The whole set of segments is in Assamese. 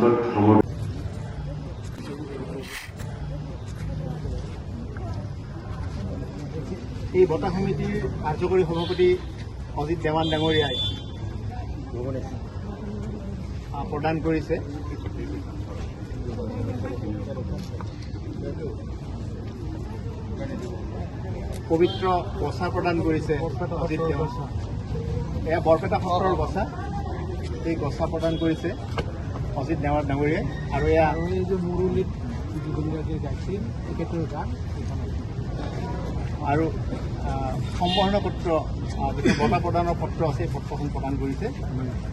সন্মুখত এই বঁটা সমিতিৰ কাৰ্যকৰী সভাপতি অজিত দেৱান ডাঙৰীয়াই প্ৰদান কৰিছে। পবিত্ৰ গছা প্ৰদান কৰিছে অজিত দেৱান। এয়া বৰপেটা সত্ৰৰ গছা, এই গছা প্ৰদান কৰিছে অজিত দেৱান ডাঙৰীয়াই। আৰু এয়া এই যে মুৰুলীত জুবিনগাৰ্গে গাইছিল তেখেতৰ গান আৰু সম্বৰ্ধনা পত্ৰ, যিটো বঁটা প্ৰদানৰ পত্ৰ আছে, এই পত্ৰখন প্ৰদান কৰিছে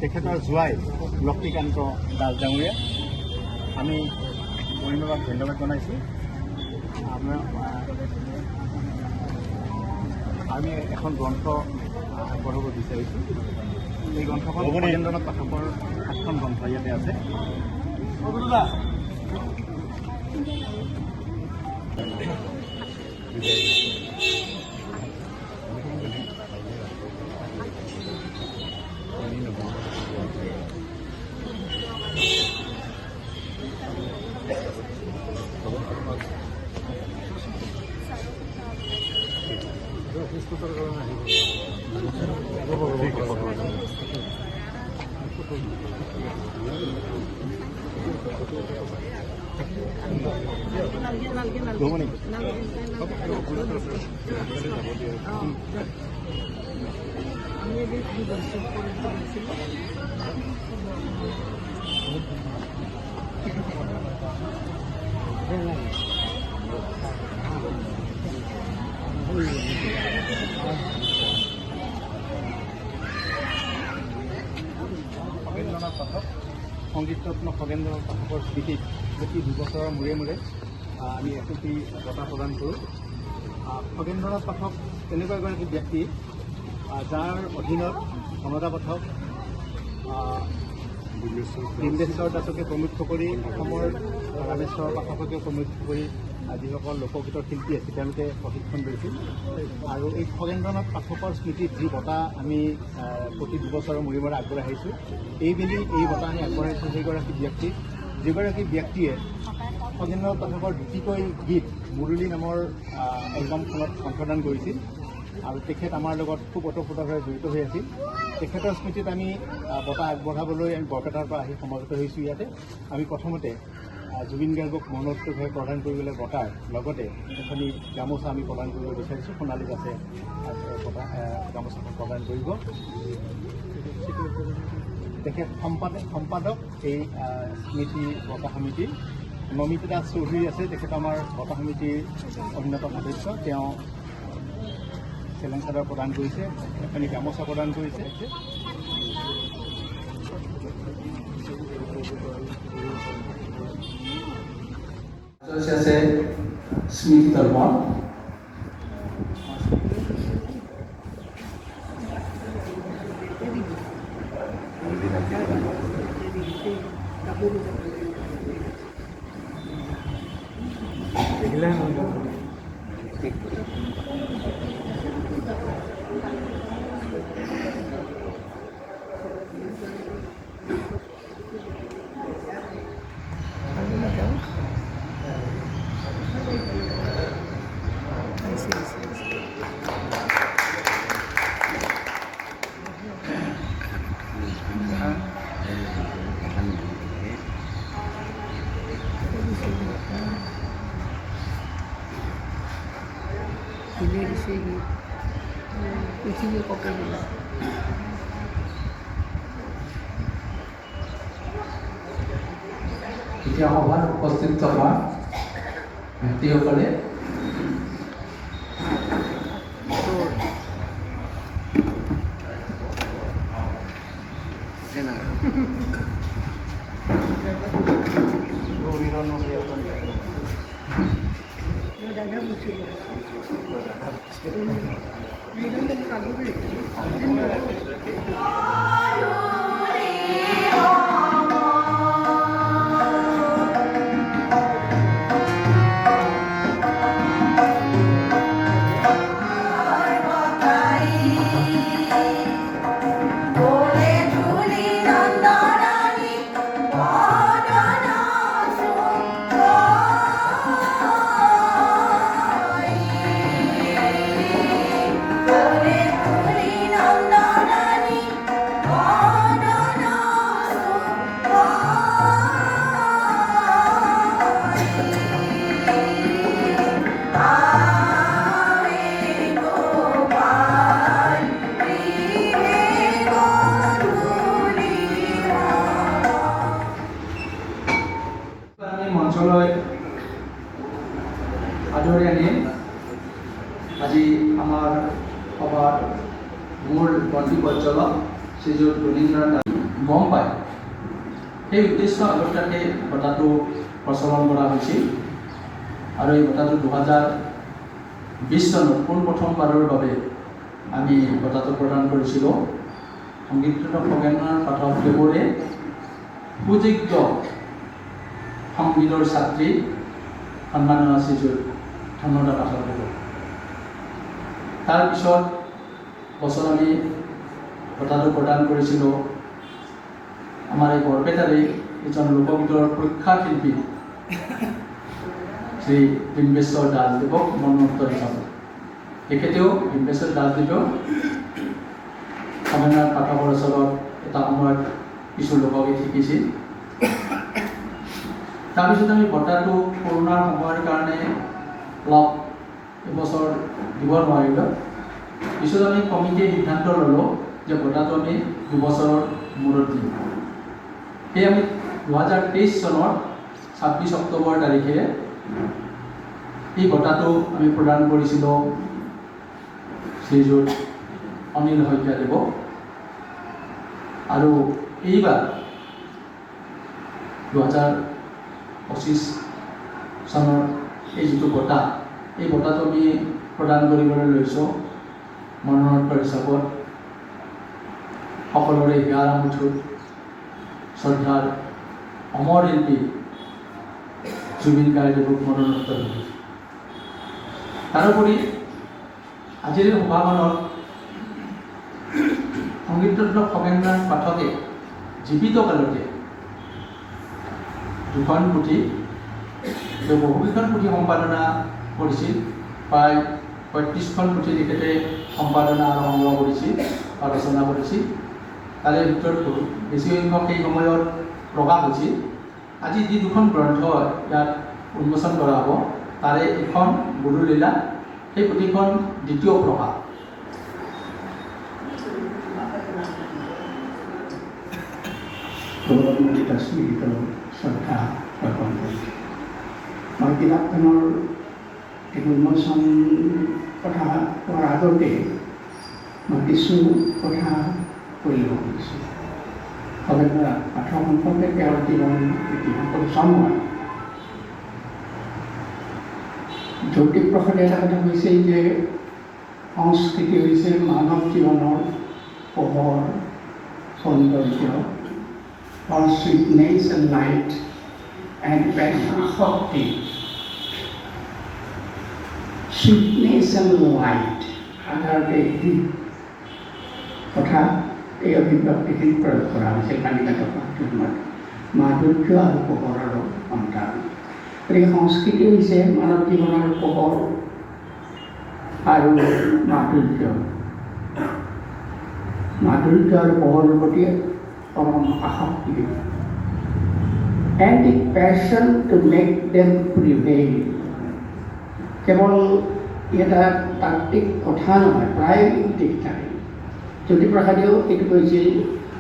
তেখেতৰ জোৱাই লক্ষ্মীকান্ত দাস ডাঙৰীয়া। আমি গৰিমাবাক ধন্যবাদ জনাইছোঁ। আমি এখন গ্ৰন্থ আগবঢ়াব বিচাৰিছোঁ। এই গ্ৰন্থখন খগেন্দ্ৰনাথ পাঠকৰ 7খন গ্ৰন্থ ইয়াতে আছে। খগেন্দ্ৰনাথ পাঠক, সংগীতৰত্ন খগেন্দ্ৰনাথ পাঠকৰ স্মৃতিত প্ৰতি 2 বছৰৰ মূৰে মূৰে আমি একোটি বঁটা প্ৰদান কৰোঁ। খগেন্দ্ৰনাথ পাঠক তেনেকুৱা এগৰাকী ব্যক্তি যাৰ অধীনত অনুৰাধা পাঠক, ডিম্বেশ্বৰ দাসকে প্ৰমুখ্য কৰি, অসমৰ ৰামেশ্বৰ পাঠককে প্ৰমুখ্য কৰি যিসকল লোকগীতৰ শিল্পী আছে তেওঁলোকে প্ৰশিক্ষণ লৈছিল। আৰু এই খগেন্দ্ৰনাথ পাঠকৰ স্মৃতিত যি বঁটা আমি প্ৰতি 2 বছৰৰ মূৰে মূৰে আগবঢ়াইছোঁ, এইবেলি এই বঁটা আমি আগবঢ়াইছোঁ সেইগৰাকী ব্যক্তিক, যিগৰাকী ব্যক্তিয়ে খগেন্দ্ৰনাথ পাঠকৰ 2টিকৈ গীত মুৰুলী নামৰ এলবামখনত কণ্ঠদান কৰিছিল। আৰু তেখেত আমাৰ লগত খুব ওতঃপ্ৰোতভাৱে জড়িত হৈ আছিল। তেখেতৰ স্মৃতিত আমি বঁটা আগবঢ়াবলৈ আমি বৰপেটাৰ পৰা আহি সমাগত হৈছোঁ। ইয়াতে আমি প্ৰথমতে জুবিন গাৰ্গক মৰণোত্তৰভাৱে প্ৰদান কৰিবলৈ বঁটাৰ লগতে এখনি গামোচা আমি প্ৰদান কৰিব বিচাৰিছোঁ। সোণালী দাসে গামোচাখন প্ৰদান কৰিব। তেখেত সম্পাদক এই স্মৃতি বঁটা সমিতিৰ। নমিতা দাস চৌধুৰী আছে, তেখেত আমাৰ বঁটা সমিতিৰ অন্যতম সদস্য। তেওঁ চেলেং চাদৰ প্ৰদান কৰিছে, এখনি গামোচা প্ৰদান কৰিছে। আছে স্মৃতি তৰ্পণ। এতিয়া সভাত উপস্থিত থকা ব্যক্তিসকলে Ole Juli Nandana মঞ্চলৈ আদৰি আনি আজি আমাৰ সভাৰ মূল মন্ত্ৰীপৰ্য্যল শ্ৰীযুত গুণীন্দ্ৰনাথ গম পায় সেই উদ্দেশ্য আগত ৰাখি বঁটাটো প্ৰচলন কৰা হৈছিল আৰু এই বঁটাটো 2020 চনত পোনপ্ৰথমবাৰৰ বাবে আমি বঁটাটো প্ৰদান কৰিছিলোঁ সংগীতৰত্ন খগেন্দ্ৰনাথ পাঠকদেৱৰে সুযোগ্য সংগীতৰ ছাত্ৰী সন্মানীয় শ্ৰীযুত ধনদা পাঠকদেৱ। তাৰপিছত বছৰ আমি বঁটাটো প্ৰদান কৰিছিলোঁ আমাৰ এই বৰপেটাৰে এজন লোকগীতৰ প্ৰখ্যাত শিল্পী শ্ৰী ডিম্বেশ্বৰ দাসদেৱক মৰণোত্তৰ হিচাপে। তেখেতেও ডিম্বেশ্বৰ দাসদেৱেও খগেন্দ্ৰনাথ পাঠকৰ ওচৰত এটা সময়ত কিছু লোকগীত শিকিছিল। তাৰপিছত আমি বঁটাটো কৰোণাৰ সময়ৰ কাৰণে অলপ এবছৰ দিব নোৱাৰিলোঁ। পিছত আমি কমিটিয়ে সিদ্ধান্ত ল'লোঁ যে বঁটাটো আমি 2 বছৰৰ মূৰত দিম। সেয়ে আমি 2023 চনৰ 26 অক্টোবৰ তাৰিখে এই বঁটাটো আমি প্ৰদান কৰিছিলোঁ শ্ৰীযুত অনিল শইকীয়াদেৱক। আৰু এইবাৰ 2025 চনৰ এই যিটো বঁটা, এই বঁটাটো আমি প্ৰদান কৰিবলৈ লৈছোঁ মৰণোত্তৰ হিচাপত সকলোৰে হিয়াৰ আমঠুত শ্ৰদ্ধাৰ অমৰ শিল্পী জুবিন গাৰ্গদেৱক মৰণোত্তৰ দিছোঁ। তাৰোপৰি আজিৰ সভাখনত সংগীতৰত্ন খগেন্দ্ৰনাথ পাঠকে জীৱিত কালতে 2খন পুথি, বহুকেইখন পুথি সম্পাদনা কৰিছিল। প্ৰায় 35খন পুথি তেখেতে সম্পাদনা আৰু সংগ্ৰহ কৰিছিল বা ৰচনা কৰিছিল। তাৰে ভিতৰত বেছি সংখ্যক সেই সময়ত প্ৰকাশ হৈছিল। আজি যি 2খন গ্ৰন্থ ইয়াত উন্মোচন কৰা হ'ব তাৰে এখন গুৰুলীলা, সেই পুথিখন দ্বিতীয় প্ৰকাশ। গৌৰৱান্বিত স্মৃতিৰ শ্ৰদ্ধা জ্ঞাপন কৰিছোঁ। মই কিতাপখনৰ এই উন্মোচন কথা কোৱাৰ আগতে মই কিছু কথা কৈ ল'ব খুজিছোঁ। খগেন্দ্ৰনাথ পাঠক সম্পৰ্কে তেওঁৰ জীৱন ইতিহাসৰ চময় জ্যোতিপ্ৰসাদে এটা কথা কৈছে যে সংস্কৃতি হৈছে মানৱ জীৱনৰ পোহৰ, সৌন্দৰ্য, or sweetness and light and শক্তি। sweetness and light সাধাৰণতে এই কথা এই অভিব্যক্তিখিনি প্ৰয়োগ কৰা হৈছে কালিকাত পাঠ্যক্ৰমত মাধুৰ্য আৰু পোহৰৰ সন্তান। গতিকে সংস্কৃতি হৈছে মানৱ জীৱনৰ পোহৰ আৰু মাধুৰ্য আৰু পোহৰৰ প্ৰতি পৰম আসক্তি and the passion to make them prevail। কেৱল এটা তাত্ত্বিক কথা নহয়, প্ৰায় দিশ থাকে। জ্যোতিপ্ৰসাদেও এইটো কৈছিল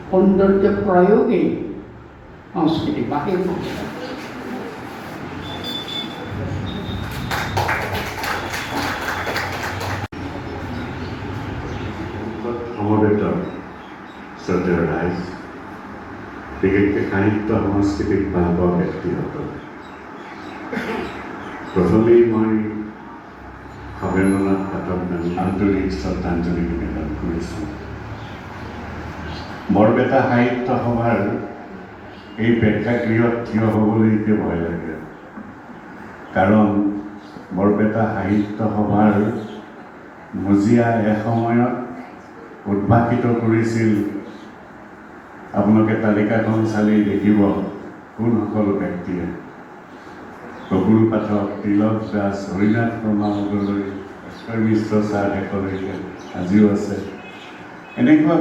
সৌন্দৰ্য প্ৰয়োগেই সংস্কৃতি বা সেই সমবেত শ্ৰদ্ধাৰ ৰাইজ, বিশেষকৈ সাহিত্য সংস্কৃতিক ভাল পোৱা ব্যক্তিসকল, প্ৰথমেই মই খগেন্দ্ৰনাথ পাঠক আন্তৰিক শ্ৰদ্ধাঞ্জলি নিবেদন কৰিছোঁ। বৰপেটা সাহিত্য সভাৰ এই প্ৰেক্ষাগৃহত থিয় হ'বলৈ এতিয়া ভয় লাগে, কাৰণ বৰপেটা সাহিত্য সভাৰ মজিয়া এসময়ত উদ্ভাসিত কৰিছিল। আপোনালোকে তালিকাখন চালি দেখিব কোনসকল ব্যক্তিয়ে, প্ৰফুল্ল পাঠক, তিলক দাস, হৰিনাথ শৰ্মা আগলৈ, ভাস্কৰ মিশ্ৰ ছাৰসকলৈকে আজিও আছে। এনেকুৱা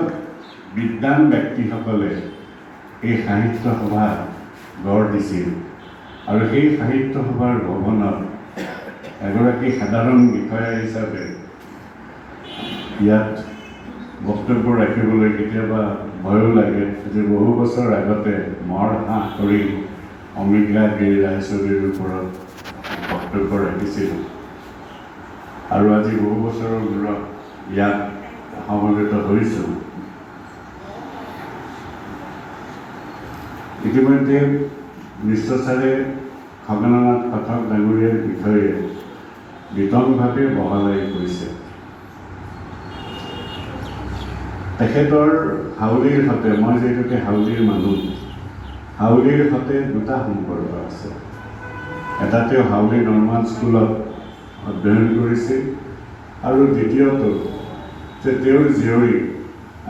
বিদ্বান ব্যক্তিসকলে এই সাহিত্য সভা গঢ় দিছিল আৰু সেই সাহিত্য সভাৰ ভৱনত এগৰাকী সাধাৰণ বিষয়া হিচাপে ইয়াত বক্তব্য ৰাখিবলৈ কেতিয়াবা ভয়ো লাগে যে বহু বছৰ আগতে মৰ হাঁহ কৰি অমিগ্ৰা গিৰি ৰায়চৌধুৰীৰ ওপৰত বক্তব্য ৰাখিছিলোঁ আৰু আজি বহু বছৰৰ মূৰত ইয়াত সমবেত হৈছোঁ। ইতিমধ্যে মিশ্ৰ ছাৰে খগেন্দ্ৰনাথ পাঠক ডাঙৰীয়াৰ বিষয়ে বিতংভাৱে বহলাই কৈছে। তেখেতৰ হাউলিৰ সৈতে, মই যিহেতুকে হাউলিৰ মানুহ, হাউলিৰ সৈতে দুটা সম্পৰ্ক আছে। এটা তেওঁ হাউলি নৰ্মাল স্কুলত অধ্যয়ন কৰিছিল আৰু দ্বিতীয়টো যে তেওঁৰ জীয়ৰী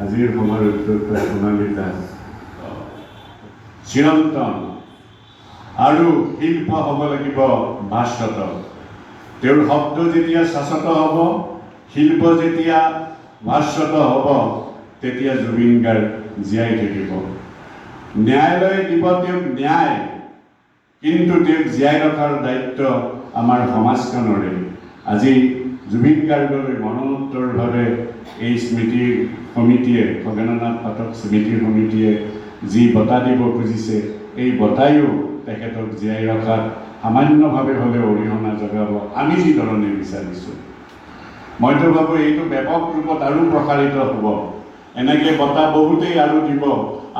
আজিৰ সভাৰ উদ্যোক্তা সোণালী দাস চিৰন্তন আৰু শিল্প হ'ব লাগিব ভাস্বত। তেওঁৰ শব্দ যেতিয়া শাশ্বত হ'ব, শিল্প যেতিয়া ভাস্বত হ'ব, তেতিয়া জুবিন গাৰ্গ জীয়াই থাকিব। ন্যায়ালয়ে দিব তেওঁক ন্যায়, কিন্তু তেওঁক জীয়াই ৰখাৰ দায়িত্ব আমাৰ সমাজখনৰে। আজি জুবিন গাৰ্গলৈ মৰণোত্তৰভাৱে এই স্মৃতি সমিতিয়ে, খগেন্দ্ৰনাথ পাঠক স্মৃতি সমিতিয়ে যি বঁটা দিব খুজিছে, এই বঁটায়ো তেখেতক জীয়াই ৰখাত সামান্যভাৱে হ'লেও অৰিহণা যোগাব, আমি যি ধৰণে বিচাৰিছোঁ। মইতো ভাবোঁ এইটো ব্যাপক ৰূপত আৰু প্ৰসাৰিত হ'ব। এনেকৈ বঁটা বহুতেই আৰু দিব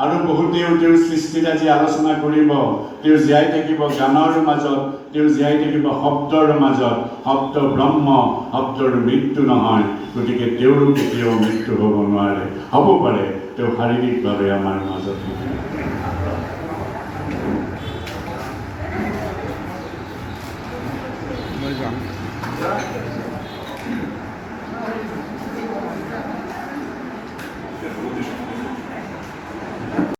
আৰু বহুতেও তেওঁৰ সৃষ্টিত আজি আলোচনা কৰিব। তেওঁ জীয়াই থাকিব গানৰ মাজত, তেওঁ জীয়াই থাকিব শব্দৰ মাজত। শব্দ ব্ৰহ্ম, শব্দৰ মৃত্যু নহয়, গতিকে তেওঁৰো কেতিয়াও মৃত্যু হ'ব নোৱাৰে। হ'ব পাৰে তেওঁ শাৰীৰিকভাৱে আমাৰ মাজত